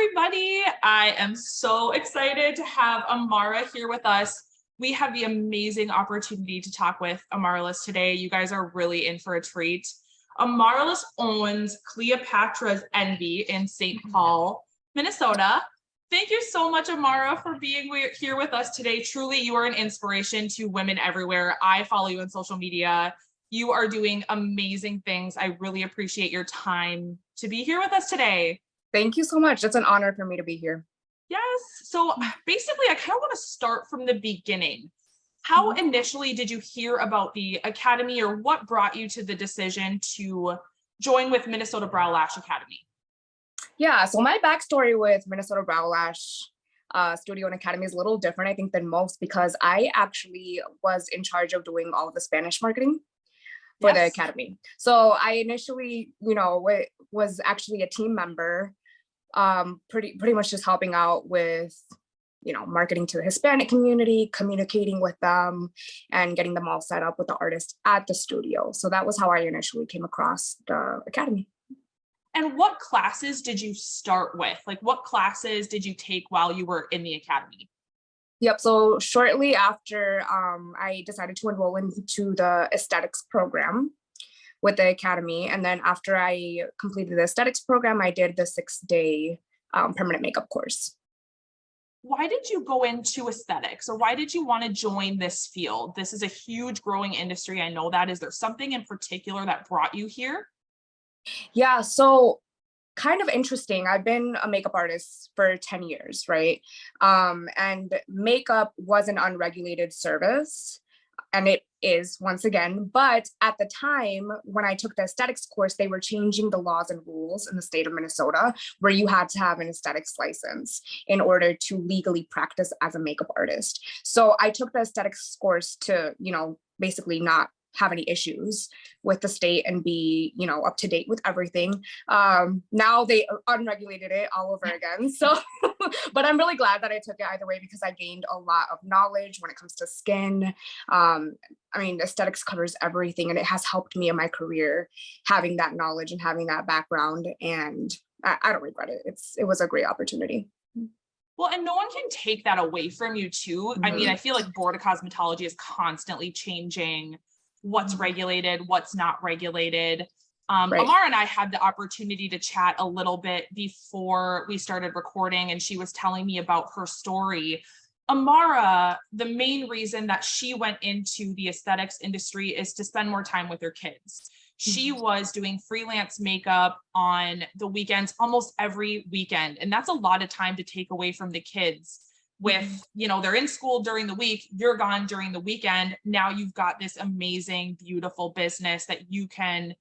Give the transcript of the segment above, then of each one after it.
everybody. I am so excited to have Amara here with us. We have the amazing opportunity to talk with Amaralys today. You guys are really in for a treat. Amaralys owns Cleopatra's Envy in St. Paul, Minnesota. Thank you so much, Amara, for being here with us today. Truly, you are an inspiration to women everywhere. I follow you on social media. You are doing amazing things. I really appreciate your time to be here with us today. Thank you so much. It's an honor for me to be here. Yes. So basically, I kind of want to start from the beginning. How initially did you hear about the Academy, or what brought you to the decision to join with Minnesota Brow Lash Academy? Yeah, so my backstory with Minnesota Brow Lash Studio and Academy is a little different, I think, than most, because I actually was in charge of doing all of the Spanish marketing for the Academy. So I initially, was actually a team member, pretty much just helping out with, marketing to the Hispanic community, communicating with them, and getting them all set up with the artists at the studio. So that was how I initially came across the Academy. And what classes did you start with? Like, what classes did you take while you were in the Academy? Yep. So shortly after, I decided to enroll into the aesthetics program with the Academy. And then after I completed the aesthetics program, I did the 6-day permanent makeup course. Why did you go into aesthetics, or why did you want to join this field? This is a huge growing industry. I know that. Is there something in particular that brought you here? Yeah, so kind of interesting. I've been a makeup artist for 10 years, right? And makeup was an unregulated service, and it is once again. But at the time when I took the aesthetics course, they were changing the laws and rules in the state of Minnesota, where you had to have an aesthetics license in order to legally practice as a makeup artist. So I took the aesthetics course to, basically not have any issues with the state and be, up to date with everything. Now they unregulated it all over again. So, but I'm really glad that I took it either way, because I gained a lot of knowledge when it comes to skin. Aesthetics covers everything, and it has helped me in my career having that knowledge and having that background. And I don't regret it. It was a great opportunity. Well, and no one can take that away from you too. I mean, I feel like Board of Cosmetology is constantly changing what's regulated, what's not regulated. Right. Amara and I had the opportunity to chat a little bit before we started recording, and she was telling me about her story. Amara, the main reason that she went into the aesthetics industry is to spend more time with her kids. She was doing freelance makeup on the weekends, almost every weekend. And that's a lot of time to take away from the kids. With, they're in school during the week, you're gone during the weekend. Now you've got this amazing, beautiful business that you can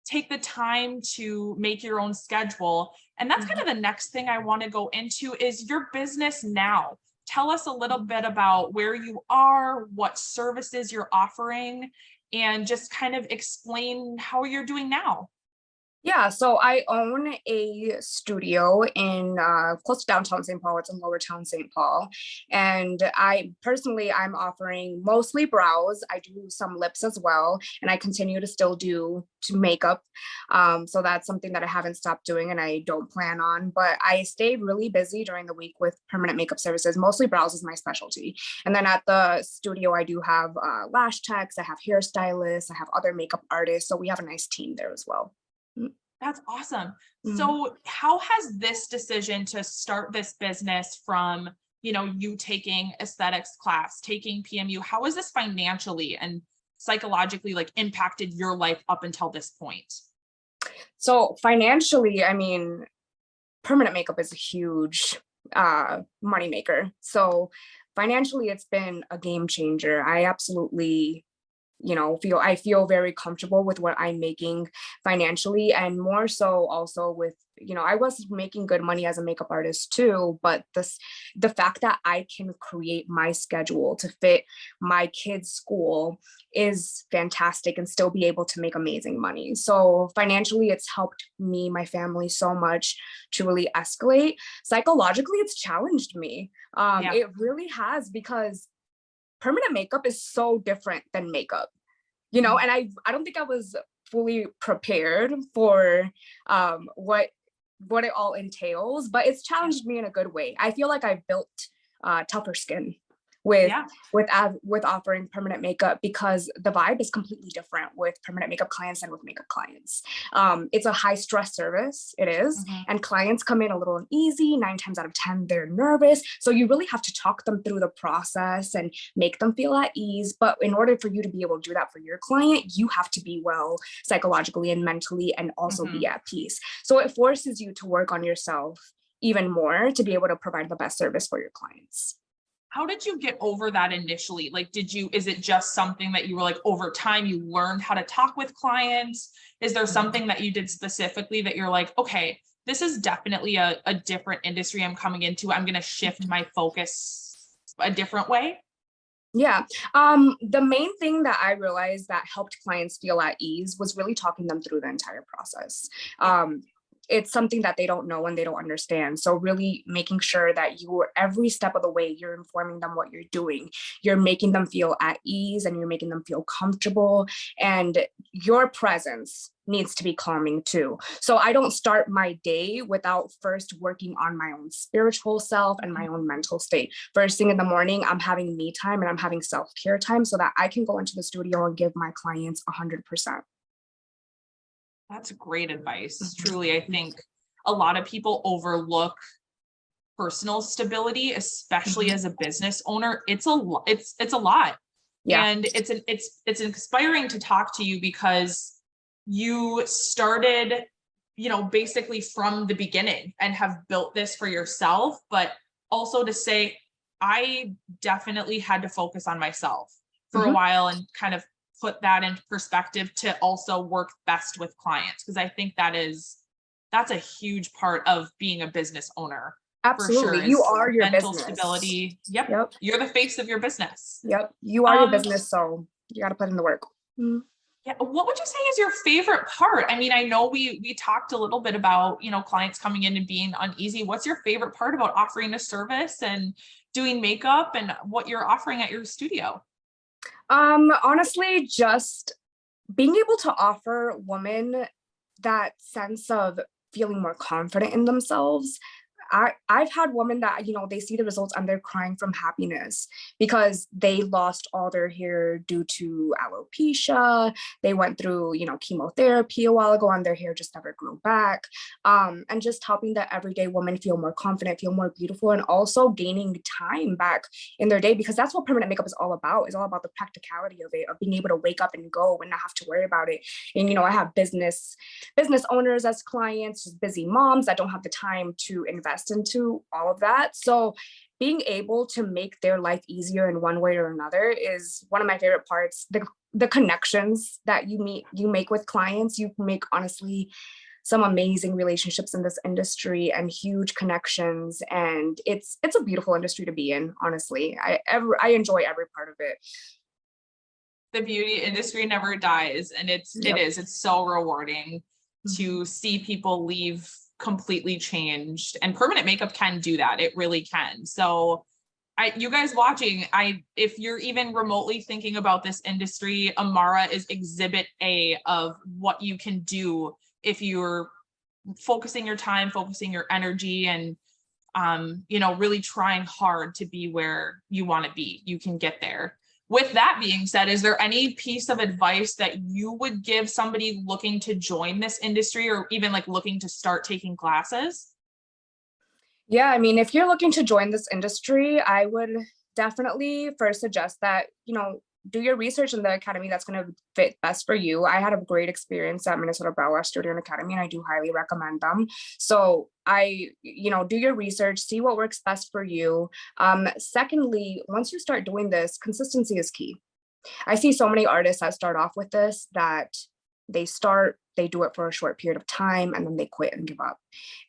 take the time to make your own schedule. And that's kind of the next thing I want to go into is your business now. Tell us a little bit about where you are, what services you're offering, and just kind of explain how you're doing now. Yeah, so I own a studio in close to downtown St. Paul. It's in Lower Town St. Paul. And I'm offering mostly brows. I do some lips as well. And I continue to still do makeup. So that's something that I haven't stopped doing and I don't plan on. But I stay really busy during the week with permanent makeup services. Mostly brows is my specialty. And then at the studio, I do have lash techs, I have hairstylists, I have other makeup artists. So we have a nice team there as well. That's awesome. So how has this decision to start this business from, you taking aesthetics class, taking PMU, how has this financially and psychologically impacted your life up until this point? So financially, permanent makeup is a huge moneymaker. So financially, it's been a game changer. I absolutely I feel very comfortable with what I'm making financially, and more so also with, I was making good money as a makeup artist too, but the fact that I can create my schedule to fit my kids' school is fantastic and still be able to make amazing money. So financially, it's helped me, my family so much to really escalate. Psychologically, it's challenged me. It really has, because permanent makeup is so different than makeup, and I don't think I was fully prepared for what what it all entails, but it's challenged me in a good way. I feel like I've built tougher skin with offering permanent makeup, because the vibe is completely different with permanent makeup clients and with makeup clients. It's a high stress service, it is, and clients come in a little uneasy. 9 times out of 10 they're nervous, so you really have to talk them through the process and make them feel at ease. But in order for you to be able to do that for your client, you have to be well psychologically and mentally, and also be at peace. So it forces you to work on yourself even more to be able to provide the best service for your clients. How did you get over that initially? Like, is it just something that you were like, over time, you learned how to talk with clients? Is there something that you did specifically that you're like, okay, this is definitely a different industry I'm coming into. I'm going to shift my focus a different way? Yeah. The main thing that I realized that helped clients feel at ease was really talking them through the entire process. It's something that they don't know and they don't understand. So really making sure that every step of the way, you're informing them what you're doing. You're making them feel at ease and you're making them feel comfortable. And your presence needs to be calming too. So I don't start my day without first working on my own spiritual self and my own mental state. First thing in the morning, I'm having me time and I'm having self-care time so that I can go into the studio and give my clients 100%. That's great advice. Truly, I think a lot of people overlook personal stability, especially as a business owner. It's a lot. It's a lot. Yeah. And it's inspiring to talk to you because you started, basically from the beginning and have built this for yourself, but also to say, I definitely had to focus on myself for a while and kind of put that into perspective to also work best with clients. Because I think that's a huge part of being a business owner. Absolutely. For sure, you are your mental business. Stability. Yep. You're the face of your business. Yep. You are your business. So you got to put in the work. Yeah. What would you say is your favorite part? I mean, I know we talked a little bit about, clients coming in and being uneasy. What's your favorite part about offering a service and doing makeup and what you're offering at your studio? Honestly, just being able to offer women that sense of feeling more confident in themselves. I've had women that, they see the results and they're crying from happiness because they lost all their hair due to alopecia. They went through, chemotherapy a while ago and their hair just never grew back. And just helping that everyday woman feel more confident, feel more beautiful, and also gaining time back in their day, because that's what permanent makeup is all about. It's all about the practicality of it, of being able to wake up and go and not have to worry about it. And, I have business owners as clients, just busy moms that don't have the time to invest into all of that. So being able to make their life easier in one way or another is one of my favorite parts. The connections that you make with clients, you make honestly some amazing relationships in this industry and huge connections. And it's a beautiful industry to be in. Honestly, I enjoy every part of it. The beauty industry never dies, and it's so rewarding to see people leave completely changed, and permanent makeup can do that. It really can. So you guys watching, if you're even remotely thinking about this industry, Amara is exhibit A of what you can do if you're focusing your time, focusing your energy, and really trying hard to be where you want to be. You can get there. With that being said, is there any piece of advice that you would give somebody looking to join this industry, or even like looking to start taking classes? Yeah, I mean, if you're looking to join this industry, I would definitely first suggest that, do your research in the academy that's going to fit best for you. I had a great experience at Minnesota Brow Lash Studio and Academy, and I do highly recommend them. So do your research, see what works best for you. Secondly, once you start doing this, consistency is key. I see so many artists that start off with this, that they do it for a short period of time and then they quit and give up.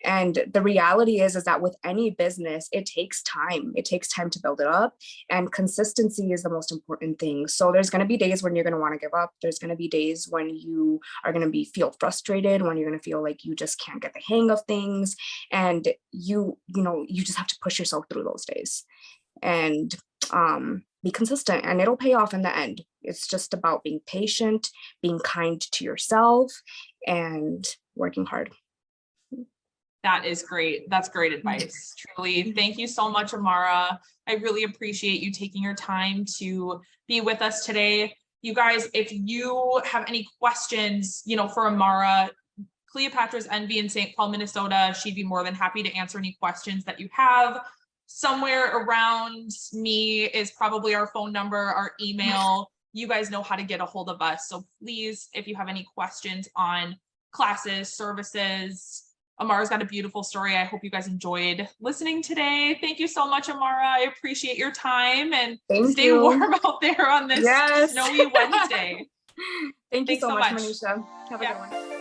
And the reality is that with any business, it takes time. It takes time to build it up, and consistency is the most important thing. So there's going to be days when you're going to want to give up. There's going to be days when you are going to feel frustrated, when you're going to feel like you just can't get the hang of things. And you just have to push yourself through those days and be consistent, and it'll pay off in the end. It's just about being patient, being kind to yourself, and working hard. That is great. That's great advice. Truly. Thank you so much, Amara. I really appreciate you taking your time to be with us today. You guys, if you have any questions, for Amara, Cleopatra's Envy in St. Paul, Minnesota, she'd be more than happy to answer any questions that you have. Somewhere around me is probably our phone number, our email. You guys know how to get a hold of us. So please, if you have any questions on classes, services, Amara's got a beautiful story. I hope you guys enjoyed listening today. Thank you so much, Amara. I appreciate your time, and stay warm out there on this snowy Wednesday. Thank you so much, Manisha. Have a good one.